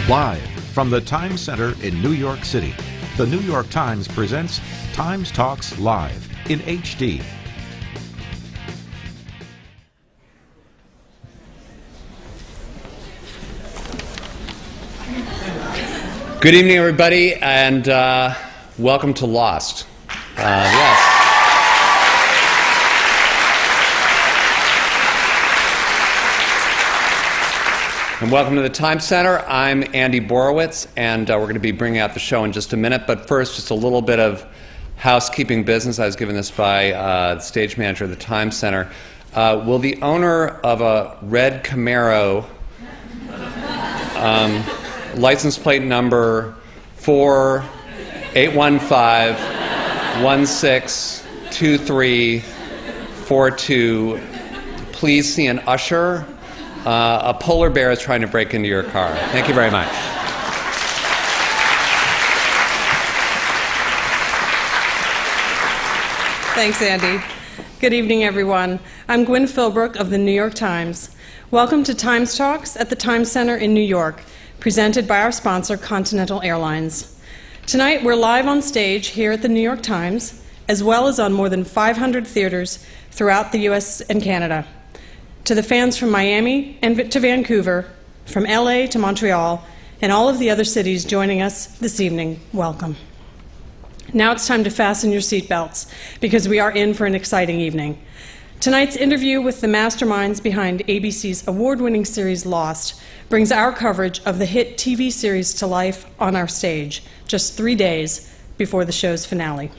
Live from the Times Center in New York City, the New York Times presents Times Talks Live in HD. Good evening, everybody, and welcome to Lost. Yes. And welcome to the Times Center. I'm Andy Borowitz, and we're going to be bringing out the show in just a minute. But first, just a little bit of housekeeping business. I was given this by the stage manager of the Times Center. Will the owner of a red Camaro, license plate number 4815162342, please see an usher? A polar bear is trying to break into your car. Thank you very much. Thanks, Andy. Good evening, everyone. I'm Gwen Philbrook of the New York Times. Welcome to Times Talks at the Times Center in New York, presented by our sponsor, Continental Airlines. Tonight, we're live on stage here at the New York Times, as well as on more than 500 theaters throughout the U.S. and Canada. To the fans from Miami and to Vancouver, from LA to Montreal, and all of the other cities joining us this evening, welcome. Now it's time to fasten your seatbelts, because we are in for an exciting evening. Tonight's interview with the masterminds behind ABC's award-winning series Lost brings our coverage of the hit TV series to life on our stage, just 3 days before the show's finale.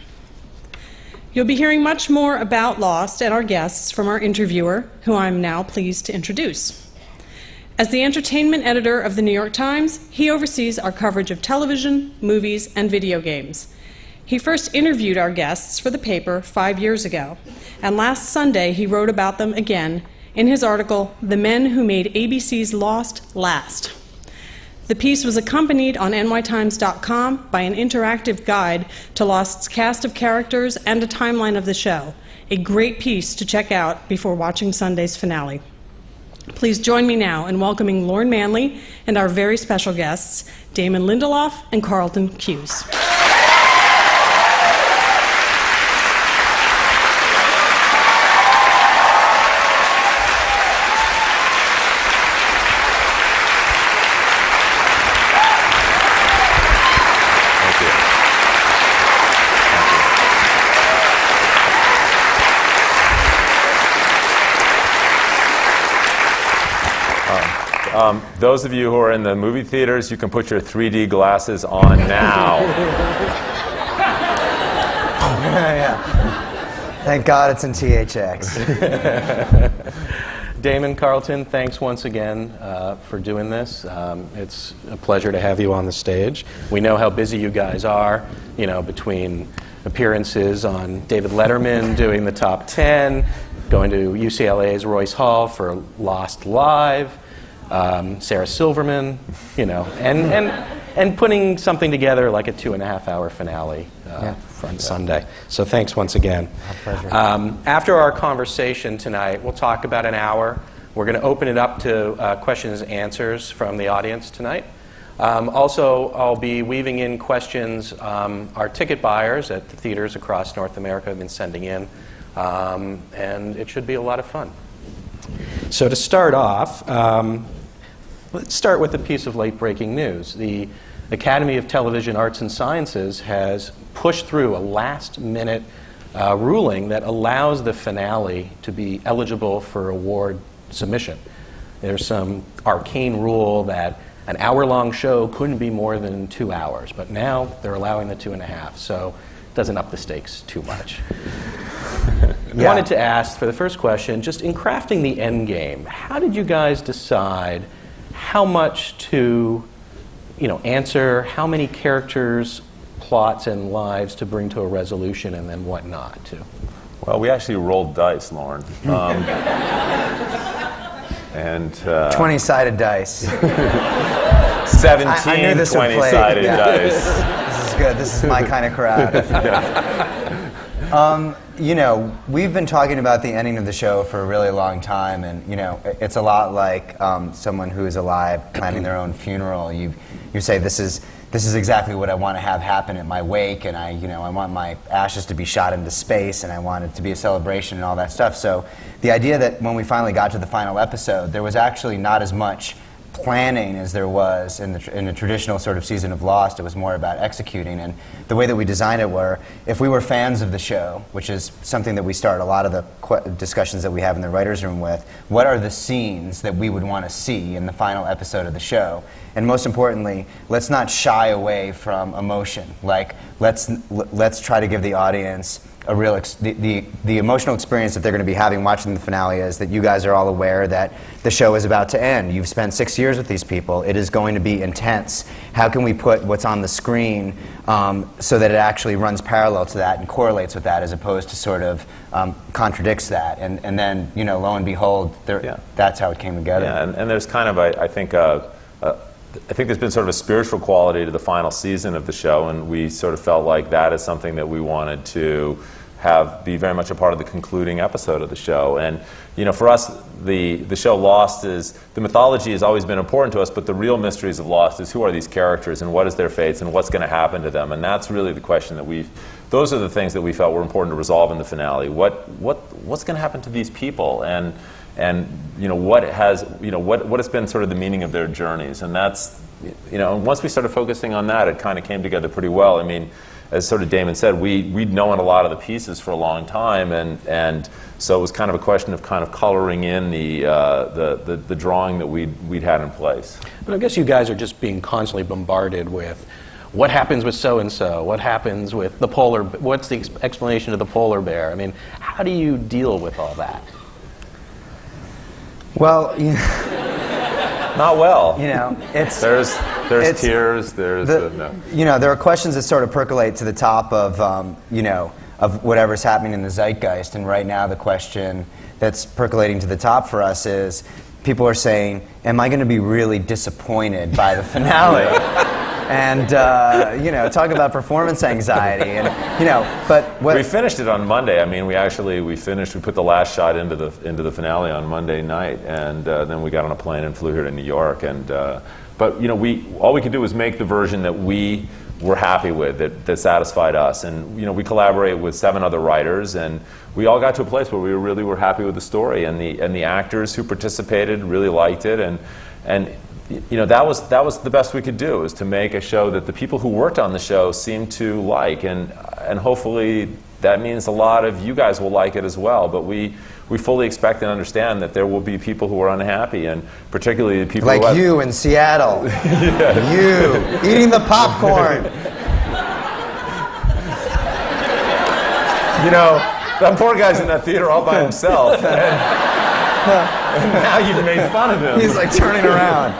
You'll be hearing much more about Lost and our guests from our interviewer, who I'm now pleased to introduce. As the entertainment editor of the New York Times, he oversees our coverage of television, movies, and video games. He first interviewed our guests for the paper 5 years ago, and last Sunday he wrote about them again in his article, The Men Who Made ABC's Lost Last. The piece was accompanied on nytimes.com by an interactive guide to Lost's cast of characters and a timeline of the show, a great piece to check out before watching Sunday's finale. Please join me now in welcoming Lorne Manley and our very special guests, Damon Lindelof and Carlton Cuse. Those of you who are in the movie theaters, you can put your 3D glasses on now. Yeah. Thank God it's in THX. Damon, Carlton, thanks once again for doing this. It's a pleasure to have you on the stage. We know how busy you guys are, you know, between appearances on David Letterman doing the top 10, going to UCLA's Royce Hall for Lost Live, Sarah Silverman, you know, and putting something together like a 2.5-hour finale on Sunday. So thanks once again. My pleasure. After our conversation tonight, we'll talk about an hour. We're going to open it up to questions and answers from the audience tonight. Also, I'll be weaving in questions our ticket buyers at the theaters across North America have been sending in, and it should be a lot of fun. So to start off, let's start with a piece of late-breaking news. The Academy of Television Arts and Sciences has pushed through a last-minute ruling that allows the finale to be eligible for award submission. There's some arcane rule that an hour-long show couldn't be more than 2 hours, but now they're allowing the 2.5, so it doesn't up the stakes too much. I wanted to ask, for the first question, just in crafting the end game, how did you guys decide how much to, answer, how many characters, plots, and lives to bring to a resolution, and then what not to? Well, we actually rolled dice, Lorne. And 20-sided dice. 17 I knew this would play. 20-sided dice. This is good. This is my kind of crowd. You know, we've been talking about the ending of the show for a really long time, and you know, it's a lot like someone who is alive planning their own funeral. You say, this is exactly what I want to have happen at my wake, and I want my ashes to be shot into space, and I want it to be a celebration and all that stuff. So the idea that when we finally got to the final episode, there was actually not as much planning as there was in the traditional sort of season of Lost. It was more about executing, and the way that we designed it were, if we were fans of the show, which is something that we start a lot of the discussions that we have in the writers' room with, what are the scenes that we would want to see in the final episode of the show? And most importantly, let's not shy away from emotion. Like, let's try to give the audience a real the emotional experience that they're going to be having watching the finale is that you guys are all aware that the show is about to end. You've spent 6 years with these people. It is going to be intense. How can we put what's on the screen so that it actually runs parallel to that and correlates with that, as opposed to sort of contradicts that? And then, you know, lo and behold, that's how it came together. Yeah, and there's kind of, I think there's been sort of a spiritual quality to the final season of the show, and we sort of felt like that is something that we wanted to be very much a part of the concluding episode of the show. And you know, for us, the show Lost the mythology has always been important to us, but the real mysteries of Lost is, who are these characters and what is their fates and what's going to happen to them? And that's really the question that those are the things that we felt were important to resolve in the finale. What's going to happen to these people? And you know, what has been sort of the meaning of their journeys? And that's, you know, once we started focusing on that, it kind of came together pretty well. I mean, as sort of Damon said, we'd known a lot of the pieces for a long time, and so it was kind of a question of kind of coloring in the drawing that we'd had in place. But I guess you guys are just being constantly bombarded with, what happens with so-and-so? What happens with the polar? What's the explanation of the polar bear? I mean, how do you deal with all that? Well, not well. You know, there's tears. No. You know, there are questions that sort of percolate to the top of you know, of whatever's happening in the zeitgeist. And right now, the question that's percolating to the top for us is, people are saying, "Am I going to be really disappointed by the finale?" And you know, talk about performance anxiety, and you know, but we finished it on Monday. I mean, we put the last shot into the finale on Monday night, and then we got on a plane and flew here to New York. And but you know, all we could do was make the version that we were happy with, that satisfied us. And you know, we collaborate with 7 other writers, and we all got to a place where we really were happy with the story, and the actors who participated really liked it, and you know, that was the best we could do, is to make a show that the people who worked on the show seemed to like, and hopefully that means a lot of you guys will like it as well. But we fully expect and understand that there will be people who are unhappy, and particularly the people like you in Seattle. Yeah. You eating the popcorn. You know, that poor guy's in that theater all by himself, and now you've made fun of him. He's like turning around.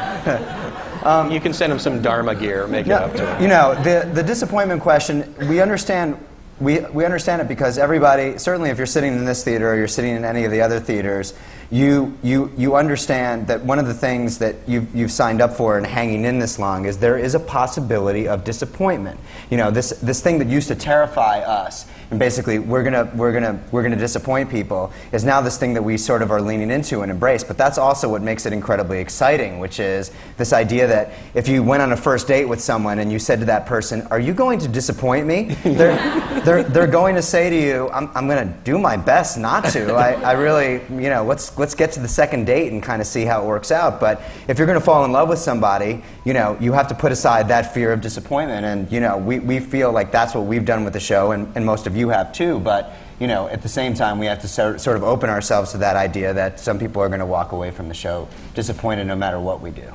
You can send him some Dharma gear, make it up to him. You know, the disappointment question, we understand. We understand it because everybody, certainly if you're sitting in this theater or you're sitting in any of the other theaters, you understand that one of the things that you've signed up for and hanging in this long is there is a possibility of disappointment. You know, this thing that used to terrify us, and basically we're gonna disappoint people, is now this thing that we sort of are leaning into and embrace. But that's also what makes it incredibly exciting, which is this idea that if you went on a first date with someone and you said to that person, "Are you going to disappoint me?" They're going to say to you, "I'm going to do my best not to. I really, you know, let's get to the second date and kind of see how it works out." But if you're going to fall in love with somebody, you know, you have to put aside that fear of disappointment. And you know, we feel like that's what we've done with the show, and most of you have too. But you know, at the same time, we have to sort of open ourselves to that idea that some people are going to walk away from the show disappointed no matter what we do.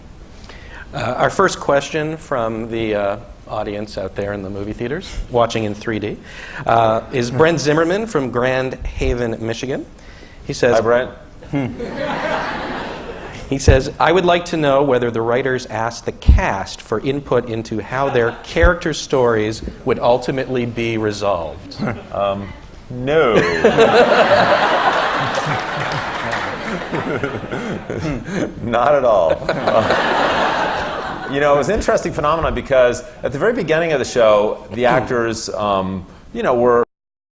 Our first question from the audience out there in the movie theaters, watching in 3D, is Brent Zimmerman from Grand Haven, Michigan. He says, "Hi, Brent." He says, "I would like to know whether the writers asked the cast for input into how their character stories would ultimately be resolved." No. Not at all. You know, it was an interesting phenomenon because at the very beginning of the show, the actors, you know, were